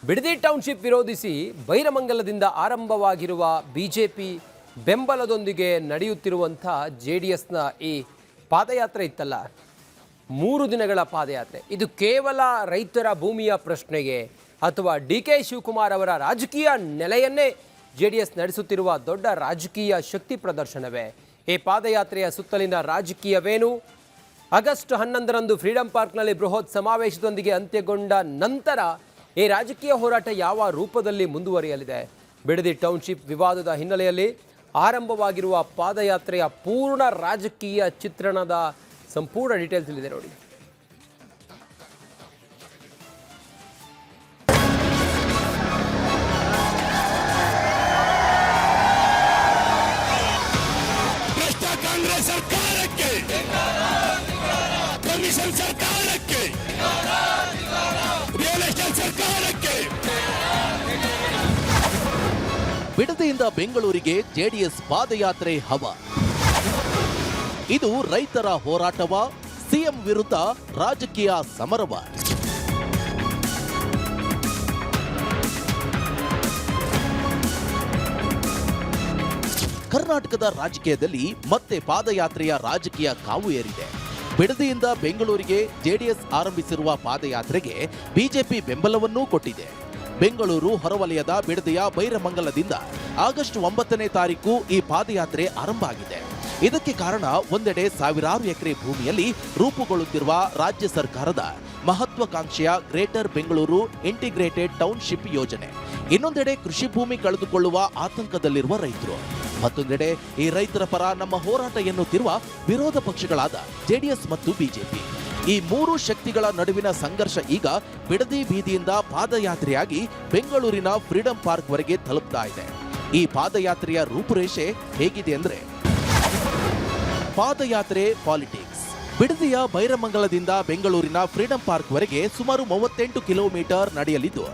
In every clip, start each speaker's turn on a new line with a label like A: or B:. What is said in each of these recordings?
A: Bidadi township ವಿರೋಧಿಸಿ ಬೈರಮಂಗಲದಿಂದ ಆರಂಭವಾಗಿರುವ BJP ಬೆಂಬಲದೊಂದಿಗೆ ನಡೆಯುತ್ತಿರುವಂಥ ಜೆಡಿಎಸ್ನ ಈ ಪಾದಯಾತ್ರೆ ಇತ್ತಲ್ಲ, 3 ದಿನಗಳ ಪಾದಯಾತ್ರೆ, ಇದು ಕೇವಲ ರೈತರ ಭೂಮಿಯ ಪ್ರಶ್ನೆಗೆ ಅಥವಾ ಡಿ.ಕೆ. ಶಿವಕುಮಾರ್ ಅವರ ರಾಜಕೀಯ ನೆಲೆಯನ್ನೇ ಜೆಡಿಎಸ್ ನಡೆಸುತ್ತಿರುವ ದೊಡ್ಡ ರಾಜಕೀಯ ಶಕ್ತಿ ಪ್ರದರ್ಶನವೇ? ಈ ಪಾದಯಾತ್ರೆಯ ಸುತ್ತಲಿನ ರಾಜಕೀಯವೇನು? ಆಗಸ್ಟ್ 11ರಂದು ಫ್ರೀಡಂ ಪಾರ್ಕ್ನಲ್ಲಿ ಬೃಹತ್ ಸಮಾವೇಶದೊಂದಿಗೆ ಅಂತ್ಯಗೊಂಡ ನಂತರ ಈ ರಾಜಕೀಯ ಹೋರಾಟ ಯಾವ ರೂಪದಲ್ಲಿ ಮುಂದುವರಿಯಲಿದೆ? ಬಿಡದಿ ಟೌನ್ಶಿಪ್ ವಿವಾದದ ಹಿನ್ನೆಲೆಯಲ್ಲಿ ಆರಂಭವಾಗಿರುವ ಪಾದಯಾತ್ರೆಯ ಪೂರ್ಣ ರಾಜಕೀಯ ಚಿತ್ರಣದ ಸಂಪೂರ್ಣ ಡೀಟೇಲ್ಸ್ ಇಲ್ಲಿದೆ ನೋಡಿ.
B: ಕಾಂಗ್ರೆಸ್ ಸರ್ಕಾರಕ್ಕೆ, ಕಮಿಷನ್ ಸರ್ಕಾರಕ್ಕೆ, ರಿಯಲ್ ಎಸ್ಟೇಟ್ ಸರ್ಕಾರಕ್ಕೆ.
C: ಬಿಡದಿಯಿಂದ ಬೆಂಗಳೂರಿಗೆ ಜೆಡಿಎಸ್ ಪಾದಯಾತ್ರೆ ಹವ. ಇದು ರೈತರ ಹೋರಾಟವ, ಸಿಎಂ ವಿರುದ್ಧ ರಾಜಕೀಯ ಸಮರವ? ಕರ್ನಾಟಕದ ರಾಜಕೀಯದಲ್ಲಿ ಮತ್ತೆ ಪಾದಯಾತ್ರೆಯ ರಾಜಕೀಯ ಕಾವು ಏರಿದೆ. ಬಿಡದಿಯಿಂದ ಬೆಂಗಳೂರಿಗೆ ಜೆಡಿಎಸ್ ಆರಂಭಿಸಿರುವ ಪಾದಯಾತ್ರೆಗೆ ಬಿಜೆಪಿ ಬೆಂಬಲವನ್ನೂ ಕೊಟ್ಟಿದೆ. ಬೆಂಗಳೂರು ಹೊರವಲಯದ ಬಿಡದಿಯ ಬೈರಮಂಗಲದಿಂದ ಆಗಸ್ಟ್ 9ನೇ ತಾರೀಕು ಈ ಪಾದಯಾತ್ರೆ ಆರಂಭ ಆಗಿದೆ. ಇದಕ್ಕೆ ಕಾರಣ ಒಂದೆಡೆ ಸಾವಿರಾರು ಎಕರೆ ಭೂಮಿಯಲ್ಲಿ ರೂಪುಗೊಳ್ಳುತ್ತಿರುವ ರಾಜ್ಯ ಸರ್ಕಾರದ ಮಹತ್ವಾಕಾಂಕ್ಷೆಯ ಗ್ರೇಟರ್ ಬೆಂಗಳೂರು ಇಂಟಿಗ್ರೇಟೆಡ್ ಟೌನ್ಶಿಪ್ ಯೋಜನೆ, ಇನ್ನೊಂದೆಡೆ ಕೃಷಿ ಭೂಮಿ ಕಳೆದುಕೊಳ್ಳುವ ಆತಂಕದಲ್ಲಿರುವ ರೈತರು, ಮತ್ತೊಂದೆಡೆ ಈ ರೈತರ ಪರ ನಮ್ಮ ಹೋರಾಟ ಎನ್ನುತ್ತಿರುವ ವಿರೋಧ ಪಕ್ಷಗಳಾದ ಜೆಡಿಎಸ್ ಮತ್ತು ಬಿಜೆಪಿ. ಈ 3 ಶಕ್ತಿಗಳ ನಡುವಿನ ಸಂಘರ್ಷ ಈಗ ಬಿಡದಿ ಬೀದಿಯಿಂದ ಪಾದಯಾತ್ರೆಯಾಗಿ ಬೆಂಗಳೂರಿನ ಫ್ರೀಡಂ ಪಾರ್ಕ್ ವರೆಗೆ ತಲುಪ್ತಾ ಇದೆ. ಈ ಪಾದಯಾತ್ರೆಯ ರೂಪುರೇಷೆ ಹೇಗಿದೆ ಅಂದ್ರೆ, ಪಾದಯಾತ್ರೆ ಪಾಲಿಟಿಕ್ಸ್. ಬಿಡದಿಯ ಬೈರಮಂಗಲದಿಂದ ಬೆಂಗಳೂರಿನ ಫ್ರೀಡಂ ಪಾರ್ಕ್ ವರೆಗೆ ಸುಮಾರು 38 ಕಿಲೋಮೀಟರ್ ನಡೆಯಲಿದ್ದು,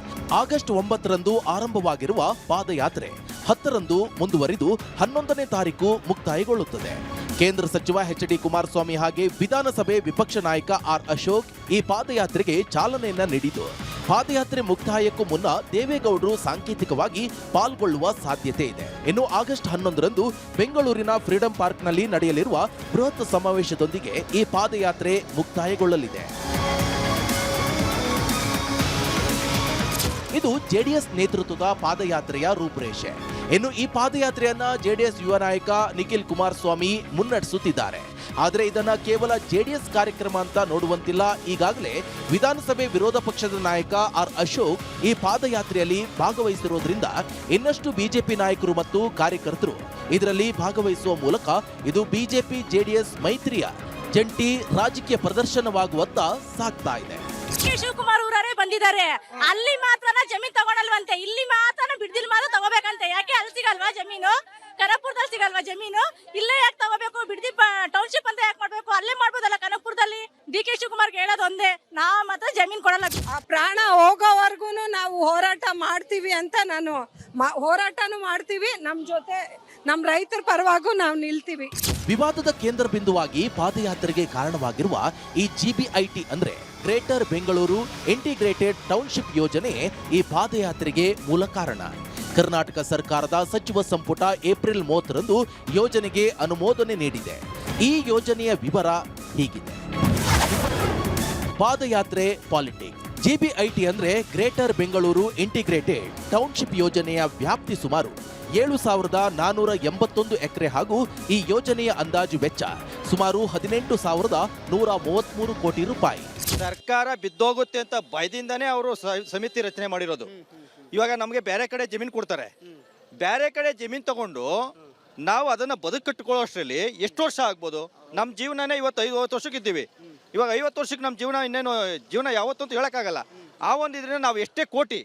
C: ಆಗಸ್ಟ್ 9ರಂದು ಆರಂಭವಾಗಿರುವ ಪಾದಯಾತ್ರೆ 10ರಂದು ಮುಂದುವರಿದು 11ನೇ ತಾರೀಕು ಮುಕ್ತಾಯಗೊಳ್ಳುತ್ತದೆ. ಕೇಂದ್ರ ಸಚಿವ ಎಚ್.ಡಿ. ಕುಮಾರಸ್ವಾಮಿ ಹಾಗೆ ವಿಧಾನಸಭೆ ವಿಪಕ್ಷ ನಾಯಕ ಆರ್ ಅಶೋಕ್ ಈ ಪಾದಯಾತ್ರೆಗೆ ಚಾಲನೆಯನ್ನ ನೀಡಿದ್ದು, ಪಾದಯಾತ್ರೆ ಮುಕ್ತಾಯಕ್ಕೂ ಮುನ್ನ ದೇವೇಗೌಡರು ಸಾಂಕೇತಿಕವಾಗಿ ಪಾಲ್ಗೊಳ್ಳುವ ಸಾಧ್ಯತೆ ಇದೆ. ಇನ್ನು ಆಗಸ್ಟ್ 11ರಂದು ಬೆಂಗಳೂರಿನ ಫ್ರೀಡಂ ಪಾರ್ಕ್ನಲ್ಲಿ ನಡೆಯಲಿರುವ ಬೃಹತ್ ಸಮಾವೇಶದೊಂದಿಗೆ ಈ ಪಾದಯಾತ್ರೆ ಮುಕ್ತಾಯಗೊಳ್ಳಲಿದೆ. ಇದು ಜೆಡಿಎಸ್ ನೇತೃತ್ವದ ಪಾದಯಾತ್ರೆಯ ರೂಪುರೇಷೆ. ಇನ್ನು ಈ ಪಾದಯಾತ್ರೆಯನ್ನ ಜೆಡಿಎಸ್ ಯುವ ನಾಯಕ ನಿಖಿಲ್ ಕುಮಾರಸ್ವಾಮಿ ಮುನ್ನಡೆಸುತ್ತಿದ್ದಾರೆ. ಆದರೆ ಇದನ್ನ ಕೇವಲ ಜೆಡಿಎಸ್ ಕಾರ್ಯಕ್ರಮ ಅಂತ ನೋಡುವಂತಿಲ್ಲ. ಈಗಾಗಲೇ ವಿಧಾನಸಭೆ ವಿರೋಧ ಪಕ್ಷದ ನಾಯಕ ಆರ್ ಅಶೋಕ್ ಈ ಪಾದಯಾತ್ರೆಯಲ್ಲಿ ಭಾಗವಹಿಸಿರುವುದರಿಂದ ಇನ್ನಷ್ಟು ಬಿಜೆಪಿ ನಾಯಕರು ಮತ್ತು ಕಾರ್ಯಕರ್ತರು ಇದರಲ್ಲಿ ಭಾಗವಹಿಸುವ ಮೂಲಕ ಇದು ಬಿಜೆಪಿ ಜೆಡಿಎಸ್ ಮೈತ್ರಿಯ ಜಂಟಿ ರಾಜಕೀಯ ಪ್ರದರ್ಶನವಾಗುವತ್ತ ಸಾಗ್ತಾ ಇದೆ.
D: ಶಿವಕುಮಾರ್ ಊರೇ ಬಂದಿದ್ದಾರೆ, ಅಲ್ಲಿ ಮಾತ್ರನ ಜಮೀನ್ ತಗೊಳಲ್ವಂತೆ, ಇಲ್ಲಿ ಮಾತ್ರನ ಬಿಡದಿಲ್ ಮಾತ್ರ ತಗೋಬೇಕಂತೆ. ಯಾಕೆ ಅಲ್ಲಿ ಸಿಗಲ್ವಾ ಜಮೀನು? ಕನಕಪುರದಲ್ಲಿ ಸಿಗಲ್ವಾ ಜಮೀನು? ಇಲ್ಲೇ ಯಾಕೆ ತಗೋಬೇಕು? ಬಿಡದಿ ಟೌನ್ಶಿಪ್ ಅಂತ ಯಾಕೆ ಮಾಡ್ಬೇಕು? ಅಲ್ಲೇ ಮಾಡ್ಬೋದಲ್ಲ ಕನಕಪುರದಲ್ಲಿ. ಡಿ.ಕೆ. ಶಿವಕುಮಾರ್ಗೆ ಹೇಳೋದು ಒಂದೇ, ನಾವು ಮಾತ್ರ ಜಮೀನ್ ಕೊಡಲ್ಲ.
E: ಆ ಪ್ರಾಣ ಹೋಗೋವರೆಗೂ ನಾವು ಹೋರಾಟ ಮಾಡ್ತೀವಿ ಅಂತ ನಾನು ಹೋರಾಟನೂ ಮಾಡ್ತೀವಿ. ನಮ್ಮ ಜೊತೆ ನಮ್ಮ ರೈತರ ಪರವಾಗೂ ನಾವು ನಿಲ್ತೀವಿ.
C: ವಿವಾದದ ಕೇಂದ್ರ ಬಿಂದುವಾಗಿ ಪಾದಯಾತ್ರೆಗೆ ಕಾರಣವಾಗಿರುವ ಈ GBIT ಅಂದ್ರೆ ಗ್ರೇಟರ್ ಬೆಂಗಳೂರು ಇಂಟಿಗ್ರೇಟೆಡ್ ಟೌನ್ಶಿಪ್ ಯೋಜನೆ ಈ ಪಾದಯಾತ್ರೆಗೆ ಮೂಲ ಕಾರಣ. ಕರ್ನಾಟಕ ಸರ್ಕಾರದ ಸಚಿವ ಸಂಪುಟ ಏಪ್ರಿಲ್ 30ರಂದು ಯೋಜನೆಗೆ ಅನುಮೋದನೆ ನೀಡಿದೆ. ಈ ಯೋಜನೆಯ ವಿವರ ಹೀಗಿದೆ. ಪಾದಯಾತ್ರೆ ಪಾಲಿಟಿಕ್ಸ್. GBIT ಅಂದ್ರೆ ಗ್ರೇಟರ್ ಬೆಂಗಳೂರು ಇಂಟಿಗ್ರೇಟೆಡ್ ಟೌನ್ಶಿಪ್ ಯೋಜನೆಯ ವ್ಯಾಪ್ತಿ ಸುಮಾರು 7,481 ಎಕರೆ ಹಾಗೂ ಈ ಯೋಜನೆಯ ಅಂದಾಜು ವೆಚ್ಚ ಸುಮಾರು 18,133 ಕೋಟಿ ರೂಪಾಯಿ.
F: ಸರ್ಕಾರ ಬಿದ್ದೋಗುತ್ತೆ ಅಂತ ಭಯದಿಂದಾನೇ ಅವರು ಸಮಿತಿ ರಚನೆ ಮಾಡಿರೋದು. ಇವಾಗ ನಮಗೆ ಬೇರೆ ಕಡೆ ಜಮೀನು ಕೊಡ್ತಾರೆ, ಬೇರೆ ಕಡೆ ಜಮೀನು ತಗೊಂಡು ನಾವು ಅದನ್ನ ಬದುಕಟ್ಟುಕೊಳ್ಳೋ ಅಷ್ಟರಲ್ಲಿ ಎಷ್ಟು ವರ್ಷ ಆಗ್ಬೋದು? ನಮ್ಮ ಜೀವನನೇ ಇವತ್ತು 50 ವರ್ಷಕ್ಕಿದ್ದೀವಿ. ಇವಾಗ 50 ವರ್ಷಕ್ಕೆ ನಮ್ಮ ಜೀವನ ಇನ್ನೇನು ಜೀವನ ಯಾವತ್ತೂ ಅಂತ ಹೇಳೋಕ್ಕಾಗಲ್ಲ. ಆ ಒಂದಿದ್ರೆ ನಾವು ಎಷ್ಟೇ ಕೋಟಿ,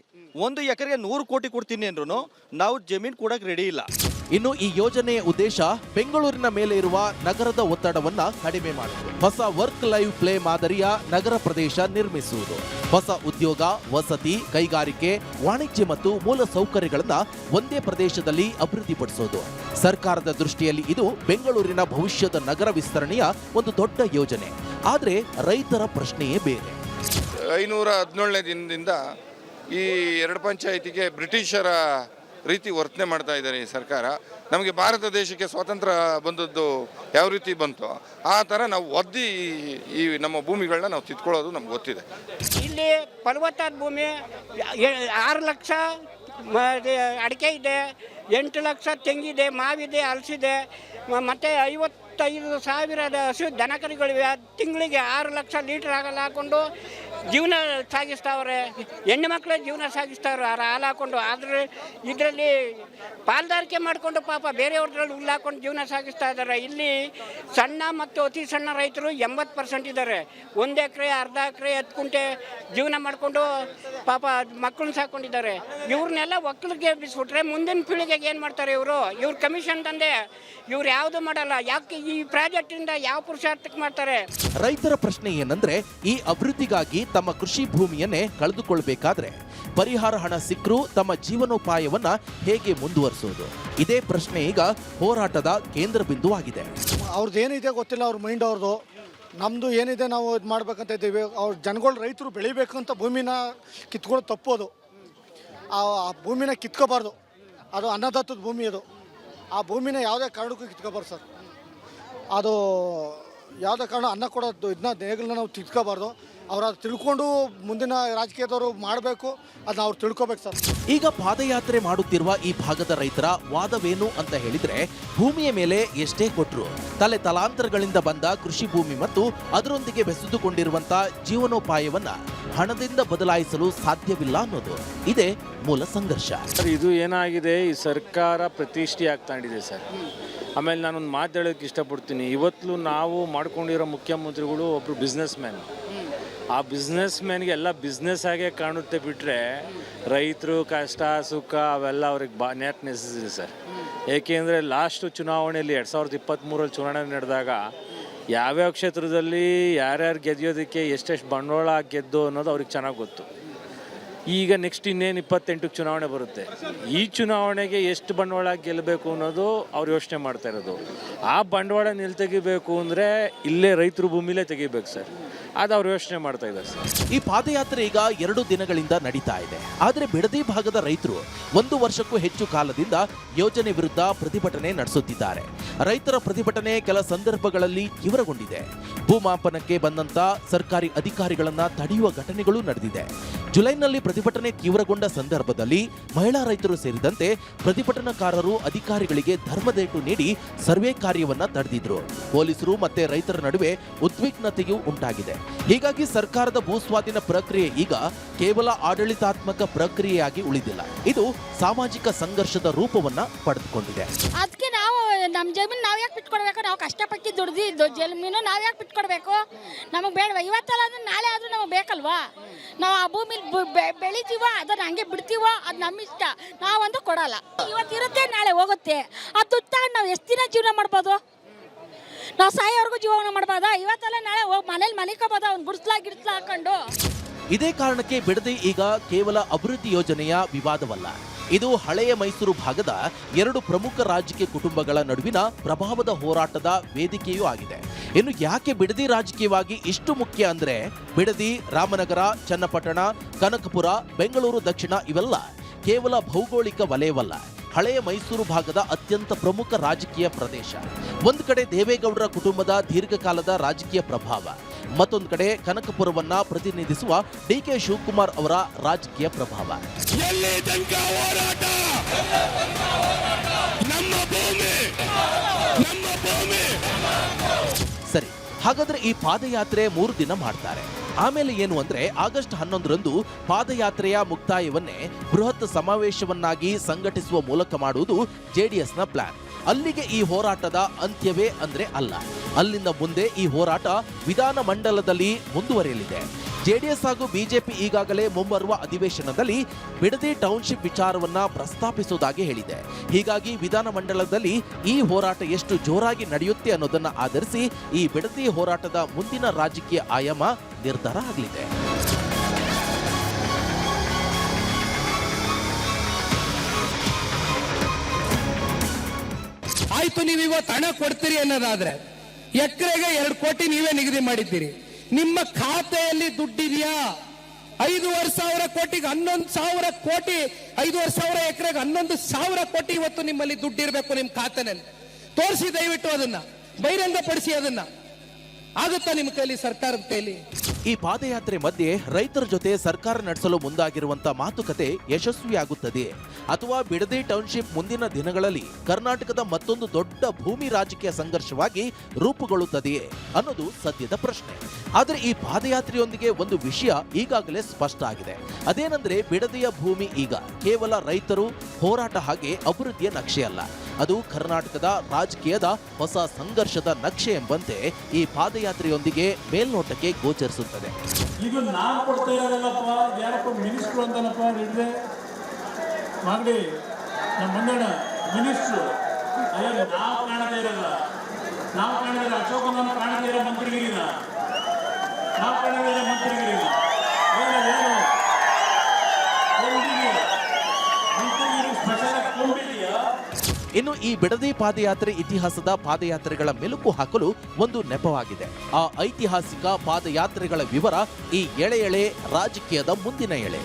F: 1 ಎಕರೆಗೆ 100 ಕೋಟಿ ಕೊಡ್ತೀನಿ ಅಂದ್ರೂ ನಾವು ಜಮೀನು ಕೊಡಕ್ಕೆ ರೆಡಿ ಇಲ್ಲ.
C: ಇನ್ನು ಈ ಯೋಜನೆಯ ಉದ್ದೇಶ ಬೆಂಗಳೂರಿನ ಮೇಲೆ ಇರುವ ನಗರದ ಒತ್ತಡವನ್ನ ಕಡಿಮೆ ಮಾಡುವುದು, ಹೊಸ ವರ್ಕ್ ಲೈವ್ ಪ್ಲೇ ಮಾದರಿಯ ನಗರ ಪ್ರದೇಶ ನಿರ್ಮಿಸುವುದು, ಹೊಸ ಉದ್ಯೋಗ, ವಸತಿ, ಕೈಗಾರಿಕೆ, ವಾಣಿಜ್ಯ ಮತ್ತು ಮೂಲ ಸೌಕರ್ಯಗಳನ್ನ ಒಂದೇ ಪ್ರದೇಶದಲ್ಲಿ ಅಭಿವೃದ್ಧಿಪಡಿಸುವುದು. ಸರ್ಕಾರದ ದೃಷ್ಟಿಯಲ್ಲಿ ಇದು ಬೆಂಗಳೂರಿನ ಭವಿಷ್ಯದ ನಗರ ವಿಸ್ತರಣೆಯ ಒಂದು ದೊಡ್ಡ ಯೋಜನೆ. ಆದರೆ ರೈತರ ಪ್ರಶ್ನೆಯೇ ಬೇರೆ.
G: 517ನೇ ದಿನದಿಂದ ಈ 2 ಪಂಚಾಯಿತಿಗೆ ಬ್ರಿಟಿಷರ ರೀತಿ ವರ್ತನೆ ಮಾಡ್ತಾ ಇದ್ದಾರೆ ಈ ಸರ್ಕಾರ. ನಮಗೆ ಭಾರತ ದೇಶಕ್ಕೆ ಸ್ವಾತಂತ್ರ್ಯ ಬಂದದ್ದು ಯಾವ ರೀತಿ ಬಂತು ಆ ಥರ ನಾವು ಒದ್ದಿ ಈ ನಮ್ಮ ಭೂಮಿಗಳನ್ನ ನಾವು ತಿದ್ಕೊಳ್ಳೋದು ನಮ್ಗೆ ಗೊತ್ತಿದೆ.
H: ಇಲ್ಲಿ ಫಲವತ್ತಾದ ಭೂಮಿ 6 ಲಕ್ಷ ಅಡಿಕೆ ಇದೆ, 8 ಲಕ್ಷ ತೆಂಗಿದೆ, ಮಾವಿದೆ, ಹಲಸಿದೆ, ಮತ್ತು 55,000 ಹಸು ದನಕರುಗಳಿವೆ. ತಿಂಗಳಿಗೆ 6 ಲಕ್ಷ ಲೀಟ್ರ್ ಹಾಕೊಂಡು ಜೀವನ ಸಾಗಿಸ್ತಾವ್ರೆ. ಹೆಣ್ಣು ಮಕ್ಕಳ ಜೀವನ ಸಾಗಿಸ್ತಾವ್ರೆ ಹಾಲು ಹಾಕೊಂಡು. ಆದರೆ ಇದರಲ್ಲಿ ಪಾಲ್ದಾರಿಕೆ ಮಾಡಿಕೊಂಡು ಪಾಪ ಬೇರೆಯವ್ರದ್ರಲ್ಲಿ ಹುಲ್ಲು ಹಾಕೊಂಡು ಜೀವನ ಸಾಗಿಸ್ತಾ ಇದ್ದಾರೆ. ಇಲ್ಲಿ ಸಣ್ಣ ಮತ್ತು ಅತಿ ಸಣ್ಣ ರೈತರು 80% ಇದ್ದಾರೆ. 1 ಎಕರೆ, ಅರ್ಧ ಎಕರೆ, 10 ಕುಂಟೆ ಜೀವನ ಮಾಡಿಕೊಂಡು ಪಾಪ ಮಕ್ಕಳನ್ನ ಸಾಕೊಂಡಿದ್ದಾರೆ. ಇವ್ರನ್ನೆಲ್ಲ ಒಕ್ಕಲಿಗೆ ಬಿಸ್ಬಿಟ್ರೆ ಮುಂದಿನ ಪೀಳಿಗೆಗೆ ಏನು ಮಾಡ್ತಾರೆ ಇವರು? ಇವ್ರು ಕಮಿಷನ್ ತಂದೆ ಇವ್ರು ಯಾವುದು ಮಾಡಲ್ಲ. ಯಾಕೆ ಈ ಪ್ರಾಜೆಕ್ಟಿಂದ ಯಾವ ಪುರುಷಾರ್ಥಕ್ಕೆ ಮಾಡ್ತಾರೆ?
C: ರೈತರ ಪ್ರಶ್ನೆ ಏನಂದ್ರೆ, ಈ ಅಭಿವೃದ್ಧಿಗಾಗಿ ತಮ್ಮ ಕೃಷಿ ಭೂಮಿಯನ್ನೇ ಕಳೆದುಕೊಳ್ಬೇಕಾದ್ರೆ ಪರಿಹಾರ ಹಣ ಸಿಕ್ಕರೂ ತಮ್ಮ ಜೀವನೋಪಾಯವನ್ನ ಹೇಗೆ ಮುಂದುವರಿಸೋದು? ಇದೇ ಪ್ರಶ್ನೆ ಈಗ ಹೋರಾಟದ ಕೇಂದ್ರ ಬಿಂದುವಾಗಿದೆ.
I: ಅವ್ರದ್ದು ಏನಿದೆ ಗೊತ್ತಿಲ್ಲ, ಅವ್ರ ಮೈಂಡ್ ಅವ್ರದ್ದು. ನಮ್ಮದು ಏನಿದೆ ನಾವು ಇದು ಮಾಡ್ಬೇಕಂತ ಇದ್ದೀವಿ. ಅವ್ರ ಜನಗಳು ರೈತರು ಬೆಳಿಬೇಕಂತ ಭೂಮಿನ ಕಿತ್ಕೊಳ್ಳೋದು ತಪ್ಪೋದು. ಆ ಭೂಮಿನ ಕಿತ್ಕೋಬಾರ್ದು. ಅದು ಅನ್ನದಾತದ ಭೂಮಿ. ಅದು ಆ ಭೂಮಿನ ಯಾವುದೇ ಕಾರಣಕ್ಕೂ ಕಿತ್ಕೋಬಾರ್ದು ಸರ್. ಅದು ಯಾವುದೇ ಕಾರಣ ಅನ್ನ ಕೊಡೋದು ಇದನ್ನ ನೇಗಳನ್ನ ನಾವು ತಿಳ್ಕೋಬಾರ್ದು. ಅವ್ರು ಅದು ತಿಳ್ಕೊಂಡು ಮುಂದಿನ ರಾಜಕೀಯದವರು ಮಾಡಬೇಕು, ಅದನ್ನ ಅವ್ರು ತಿಳ್ಕೊಬೇಕು ಸರ್.
C: ಈಗ ಪಾದಯಾತ್ರೆ ಮಾಡುತ್ತಿರುವ ಈ ಭಾಗದ ರೈತರ ವಾದವೇನು ಅಂತ ಹೇಳಿದ್ರೆ, ಭೂಮಿಯ ಮೇಲೆ ಎಷ್ಟೇ ಕೊಟ್ಟರು ತಲೆ ತಲಾಂತರಗಳಿಂದ ಬಂದ ಕೃಷಿ ಭೂಮಿ ಮತ್ತು ಅದರೊಂದಿಗೆ ಬೆಸೆದುಕೊಂಡಿರುವಂತ ಜೀವನೋಪಾಯವನ್ನ ಹಣದಿಂದ ಬದಲಾಯಿಸಲು ಸಾಧ್ಯವಿಲ್ಲ ಅನ್ನೋದು ಇದೇ ಮೂಲ ಸಂಘರ್ಷ.
J: ಇದು ಏನಾಗಿದೆ, ಈ ಸರ್ಕಾರ ಪ್ರತಿಷ್ಠೆ ಆಗ್ತಾಂಡಿದೆ ಸರ್. ಆಮೇಲೆ ನಾನೊಂದು ಮಾತು ಹೇಳೋಕ್ಕೆ ಇಷ್ಟಪಡ್ತೀನಿ. ಇವತ್ತು ನಾವು ಮಾಡ್ಕೊಂಡಿರೋ ಮುಖ್ಯಮಂತ್ರಿಗಳು ಒಬ್ಬರು ಬಿಸ್ನೆಸ್ ಮ್ಯಾನ್. ಆ ಬಿಸ್ನೆಸ್ ಮ್ಯಾನ್ಗೆ ಎಲ್ಲ ಬಿಸ್ನೆಸ್ ಆಗೇ ಕಾಣುತ್ತೆ ಬಿಟ್ಟರೆ ರೈತರು ಕಷ್ಟ ಸುಖ ಅವೆಲ್ಲ ಅವ್ರಿಗೆ ನೆಸೆಸಿಟಿ ಸರ್. ಏಕೆಂದರೆ ಲಾಸ್ಟು ಚುನಾವಣೆಯಲ್ಲಿ 2023 ಚುನಾವಣೆ ನಡೆದಾಗ ಯಾವ್ಯಾವ ಕ್ಷೇತ್ರದಲ್ಲಿ ಯಾರ್ಯಾರು ಗೆದ್ಯೋದಕ್ಕೆ ಎಷ್ಟೆಷ್ಟು ಬಂಡವಾಳ ಗೆದ್ದು ಅನ್ನೋದು ಅವ್ರಿಗೆ ಚೆನ್ನಾಗಿ ಗೊತ್ತು. ಈಗ ನೆಕ್ಸ್ಟ್ ಇನ್ನೇನು 28ಕ್ಕೆ ಚುನಾವಣೆ ಬರುತ್ತೆ. ಈ ಚುನಾವಣೆಗೆ ಎಷ್ಟು ಬಂಡವಾಳ ಗೆಲ್ಲಬೇಕು ಅನ್ನೋದು ಅವ್ರು ಯೋಚನೆ ಮಾಡ್ತಾ ಇರೋದು. ಆ ಬಂಡವಾಳ ಎಲ್ಲಿ ತೆಗಿಬೇಕು ಅಂದರೆ ಇಲ್ಲೇ ರೈತರು ಭೂಮಿಲೇ ತೆಗಿಬೇಕು ಸರ್. ಅದು ಅವ್ರು ಯೋಚನೆ ಮಾಡ್ತಾ ಇದ್ದಾರೆ ಸರ್.
C: ಈ ಪಾದಯಾತ್ರೆ ಈಗ 2 ದಿನಗಳಿಂದ ನಡೀತಾ ಇದೆ. ಆದರೆ ಬಿಡದಿ ಭಾಗದ ರೈತರು 1 ವರ್ಷಕ್ಕೂ ಹೆಚ್ಚು ಕಾಲದಿಂದ ಯೋಜನೆ ವಿರುದ್ಧ ಪ್ರತಿಭಟನೆ ನಡೆಸುತ್ತಿದ್ದಾರೆ. ರೈತರ ಪ್ರತಿಭಟನೆ ಕೆಲ ಸಂದರ್ಭಗಳಲ್ಲಿ ತೀವ್ರಗೊಂಡಿದೆ. ಭೂಮಾಪನಕ್ಕೆ ಬಂದಂತ ಸರ್ಕಾರಿ ಅಧಿಕಾರಿಗಳನ್ನ ತಡೆಯುವ ಘಟನೆಗಳು ನಡೆದಿದೆ. ಜುಲೈನಲ್ಲಿ ಪ್ರತಿಭಟನೆ ತೀವ್ರಗೊಂಡ ಸಂದರ್ಭದಲ್ಲಿ ಮಹಿಳಾ ರೈತರು ಸೇರಿದಂತೆ ಪ್ರತಿಭಟನಾಕಾರರು ಅಧಿಕಾರಿಗಳಿಗೆ ಧರ್ಮದೇಟು ನೀಡಿ ಸರ್ವೆ ಕಾರ್ಯವನ್ನ ತಡೆದಿದ್ರು. ಪೊಲೀಸರು ಮತ್ತೆ ರೈತರ ನಡುವೆ ಉದ್ವಿಗ್ನತೆಯೂ ಉಂಟಾಗಿದೆ. ಹೀಗಾಗಿ ಸರ್ಕಾರದ ಭೂಸ್ವಾಧೀನ ಪ್ರಕ್ರಿಯೆ ಈಗ ಕೇವಲ ಆಡಳಿತಾತ್ಮಕ ಪ್ರಕ್ರಿಯೆಯಾಗಿ ಉಳಿದಿಲ್ಲ. ಇದು ಸಾಮಾಜಿಕ ಸಂಘರ್ಷದ ರೂಪವನ್ನ ಪಡೆದುಕೊಂಡಿದೆ.
D: ಅದಕ್ಕೆ ನಾವು ನಮ್ಮ ಜಮೀನು ನಾವು ಯಾಕೆ ಬಿಟ್ಕೊಡ್ಬೇಕು? ನಾವು ಕಷ್ಟಪಟ್ಟು ದುಡ್ದಿದ್ದು ಜಮೀನು ನಾವು ಯಾಕೆ ಬಿಟ್ಕೊಡ್ಬೇಕು? ನಮಗೆ ಬೇಡವಾ? ಇವತ್ತಲ್ಲ ಅಂದ್ರೆ ನಾಳೆ ಆದ್ರೂ ನಮಗೆ ಬೇಕಲ್ವಾ? ನಾವು ಆ ಭೂಮಿ ಬೆಳಿತೀವೋ ಅದನ್ನ ಹಂಗೆ ಬಿಡ್ತೀವೋ ಅದು ನಮ್ಮ ಇಷ್ಟ. ನಾವಂತೂ ಕೊಡಲ್ಲ. ಇವತ್ತಿರುತ್ತೆ ನಾಳೆ ಹೋಗುತ್ತೆ. ಅದು ದುಡ್ಡು ತಗೊಂಡು ನಾವು ಎಷ್ಟು ದಿನ ಜೀವನ ಮಾಡ್ಬೋದು? ನಾವು ಸಾಯೋವರೆಗೂ ಜೀವನ ಮಾಡ್ಬೋದಾ? ಇವತ್ತಲ್ಲ ನಾಳೆ ಹೋಗಿ ಮನೇಲಿ ಮಲಿಕೋಬೋದಾ? ಅವ್ನು ಗುಡ್ಸ್ಲಾ ಹಾಕೊಂಡು.
C: ಇದೇ ಕಾರಣಕ್ಕೆ ಬಿಡದಿ ಈಗ ಕೇವಲ ಅಭಿವೃದ್ಧಿ ಯೋಜನೆಯ ವಿವಾದವಲ್ಲ. ಇದು ಹಳೆಯ ಮೈಸೂರು ಭಾಗದ 2 ಪ್ರಮುಖ ರಾಜಕೀಯ ಕುಟುಂಬಗಳ ನಡುವಿನ ಪ್ರಭಾವದ ಹೋರಾಟದ ವೇದಿಕೆಯೂ ಆಗಿದೆ. ಇನ್ನು ಯಾಕೆ ಬಿಡದಿ ರಾಜಕೀಯವಾಗಿ ಇಷ್ಟು ಮುಖ್ಯ ಅಂದ್ರೆ, ಬಿಡದಿ, ರಾಮನಗರ, ಚನ್ನಪಟ್ಟಣ, ಕನಕಪುರ, ಬೆಂಗಳೂರು ದಕ್ಷಿಣ ಇವೆಲ್ಲ ಕೇವಲ ಭೌಗೋಳಿಕ ವಲಯವಲ್ಲ, ಹಳೆಯ ಮೈಸೂರು ಭಾಗದ ಅತ್ಯಂತ ಪ್ರಮುಖ ರಾಜಕೀಯ ಪ್ರದೇಶ. ಒಂದು ಕಡೆ ದೇವೇಗೌಡರ ಕುಟುಂಬದ ದೀರ್ಘಕಾಲದ ರಾಜಕೀಯ ಪ್ರಭಾವ, ಮತ್ತೊಂದು ಕಡೆ ಕನಕಪುರವನ್ನ ಪ್ರತಿನಿಧಿಸುವ DK ಶಿವಕುಮಾರ್ ಅವರ ರಾಜಕೀಯ ಪ್ರಭಾವ.
B: ಎಲ್ಲಿ ತನಕ ಹೋರಾಟ? ನಮ್ಮ ಭೂಮಿ, ನಮ್ಮ ಭೂಮಿ.
C: ಸರಿ, ಹಾಗಾದ್ರೆ ಈ ಪಾದಯಾತ್ರೆ 3 ದಿನ ಮಾಡ್ತಾರೆ. ಆಮೇಲೆ ಏನು ಅಂದ್ರೆ, ಆಗಸ್ಟ್ 11ರಂದು ಪಾದಯಾತ್ರೆಯ ಮುಕ್ತಾಯವನ್ನೇ ಬೃಹತ್ ಸಮಾವೇಶವನ್ನಾಗಿ ಸಂಘಟಿಸುವ ಮೂಲಕ ಮಾಡುವುದು JDSನ ಪ್ಲಾನ್. ಅಲ್ಲಿಗೆ ಈ ಹೋರಾಟದ ಅಂತ್ಯವೇ ಅಂದ್ರೆ ಅಲ್ಲ. ಅಲ್ಲಿಂದ ಮುಂದೆ ಈ ಹೋರಾಟ ವಿಧಾನ ಮಂಡಲದಲ್ಲಿ ಮುಂದುವರಿಯಲಿದೆ. JDS ಹಾಗೂ ಬಿಜೆಪಿ ಈಗಾಗಲೇ ಮುಂಬರುವ ಅಧಿವೇಶನದಲ್ಲಿ ಬಿಡದಿ ಟೌನ್ಶಿಪ್ ವಿಚಾರವನ್ನ ಪ್ರಸ್ತಾಪಿಸುವುದಾಗಿ ಹೇಳಿದೆ. ಹೀಗಾಗಿ ವಿಧಾನ ಮಂಡಲದಲ್ಲಿ ಈ ಹೋರಾಟ ಎಷ್ಟು ಜೋರಾಗಿ ನಡೆಯುತ್ತೆ ಅನ್ನೋದನ್ನ ಆಧರಿಸಿ ಈ ಬಿಡದಿ ಹೋರಾಟದ ಮುಂದಿನ ರಾಜಕೀಯ ಆಯಾಮ ನಿರ್ಧಾರ ಆಗಲಿದೆ.
K: ಆಯ್ತು, ನೀವು ಇವತ್ತು ಹಣ ಕೊಡ್ತೀರಿ ಅನ್ನೋದಾದ್ರೆ ಎಕರೆಗೆ 2 ಕೋಟಿ ನೀವೇ ನಿಗದಿ ಮಾಡಿದ್ದೀರಿ. ನಿಮ್ಮ ಖಾತೆಯಲ್ಲಿ ದುಡ್ಡಿದೆಯಾ? 5,500 ಕೋಟಿಗೆ 11,000 ಕೋಟಿ, 5,500 ಎಕರೆಗೆ 11,000 ಕೋಟಿ ಇವತ್ತು ನಿಮ್ಮಲ್ಲಿ ದುಡ್ಡಿರ್ಬೇಕು ನಿಮ್ಮ ಖಾತೆನಲ್ಲಿ. ತೋರಿಸಿ ದಯವಿಟ್ಟು ಅದನ್ನ, ಬಹಿರಂಗಪಡಿಸಿ ಅದನ್ನ. ಆಗುತ್ತಾ ನಿಮ್ಮ ಕೈಲಿ, ಸರ್ಕಾರದ ಕೈಲಿ?
C: ಈ ಪಾದಯಾತ್ರೆ ಮಧ್ಯೆ ರೈತರ ಜೊತೆ ಸರ್ಕಾರ ನಡೆಸಲು ಮುಂದಾಗಿರುವಂತ ಮಾತುಕತೆ ಯಶಸ್ವಿಯಾಗುತ್ತದೆ ಅಥವಾ ಬಿಡದಿ ಟೌನ್ಶಿಪ್ ಮುಂದಿನ ದಿನಗಳಲ್ಲಿ ಕರ್ನಾಟಕದ ಮತ್ತೊಂದು ದೊಡ್ಡ ಭೂಮಿ ರಾಜಕೀಯ ಸಂಘರ್ಷವಾಗಿ ರೂಪುಗೊಳ್ಳುತ್ತದೆಯೇ ಅನ್ನೋದು ಸದ್ಯದ ಪ್ರಶ್ನೆ. ಆದರೆ ಈ ಪಾದಯಾತ್ರೆಯೊಂದಿಗೆ ಒಂದು ವಿಷಯ ಈಗಾಗಲೇ ಸ್ಪಷ್ಟ ಆಗಿದೆ. ಅದೇನೆಂದ್ರೆ ಬಿಡದಿಯ ಭೂಮಿ ಈಗ ಕೇವಲ ರೈತರು ಹೋರಾಟ ಹಾಗೆ ಅಭಿವೃದ್ಧಿಯ ನಕ್ಷೆ ಅಲ್ಲ, ಅದು ಕರ್ನಾಟಕದ ರಾಜಕೀಯದ ಹೊಸ ಸಂಘರ್ಷದ ನಕ್ಷೆ ಎಂಬಂತೆ ಈ ಪಾದಯಾತ್ರೆಯೊಂದಿಗೆ ಮೇಲ್ನೋಟಕ್ಕೆ ಗೋಚರಿಸುತ್ತದೆ.
L: ಈಗ ನಾವು ಕೊಡ್ತಾ ಇರೋದಲ್ಲಪ್ಪ, ಯಾರಪ್ಪ ಮಿನಿಸ್ಟ್ರು ಅಂತಾನಪ್ಪ ಹಿಡಿದೆ ಮಾಡಿ ನಮ್ಮ ಮಂದಣ್ಣ ಮಿನಿಸ್ಟ್ರು. ಅಯ್ಯ, ನಾವು ಕಾಣದೇ ಇರಲ್ಲ, ನಾವು ಕಾಣಿದ್ರೆ ಅಶೋಕ ನಾನು ಕಾಣದೇ ಇರೋ ಮಂತ್ರಿಗಿರಿನ, ನಾವು ಕಾಣದೇ ಇರೋ ಮಂತ್ರಿಗಿರಿನ ಏನು ಮಂತ್ರಿಗಿರಿ ಸ್ಪೆಷಲ್ ಕೊಂಡಿದೆಯಾ?
C: ಇನ್ನು ಈ ಬಿಡದಿ ಪಾದಯಾತ್ರೆ ಇತಿಹಾಸದ ಪಾದಯಾತ್ರೆಗಳ ಮೆಲುಕು ಹಾಕಲು ಒಂದು ನೆಪವಾಗಿದೆ. ಆ ಐತಿಹಾಸಿಕ ಪಾದಯಾತ್ರೆಗಳ ವಿವರ ಈ ಎಳೆ ರಾಜಕೀಯದ ಮುಂದಿನ ಎಳೆ.